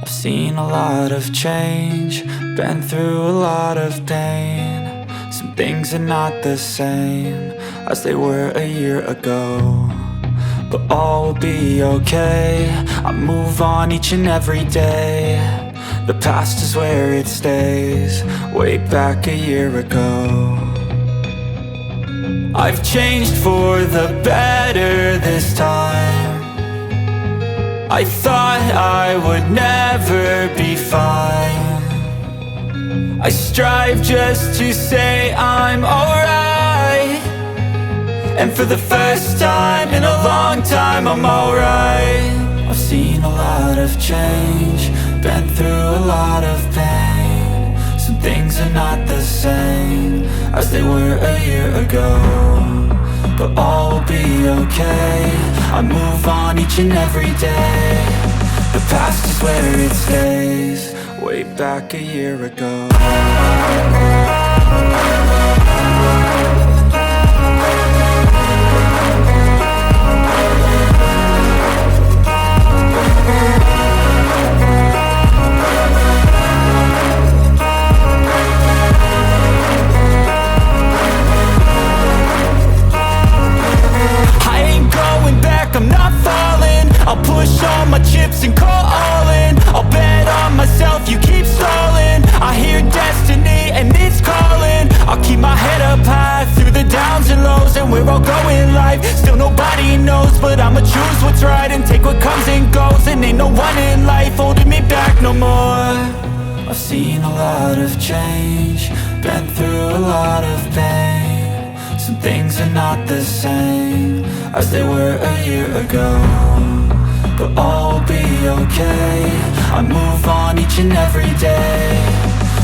I've seen a lot of change, been through a lot of pain. Some things are not the same as they were a year ago, but all will be okay. I move on each and every day. The past is where it stays, way back a year ago. I've changed for the better this time. I thought I would never be fine. I strive just to say I'm alright, and for the first time in a long time I'm alright. I've seen a lot of change, been through a lot of pain. Some things are not the same as they were a year ago, but all will be okay. I move on each and every day. The past is where it stays, way back a year ago. I'm not falling, I'll push all my chips and call all in. I'll bet on myself, you keep stalling. I hear destiny and it's calling. I'll keep my head up high through the downs and lows, and where I'll go in life, still nobody knows. But I'ma choose what's right and take what comes and goes, and ain't no one in life holding me back no more. I've seen a lot of change, been through a lot of pain. Some things are not the same as they were a year ago, but all will be okay. I move on each and every day.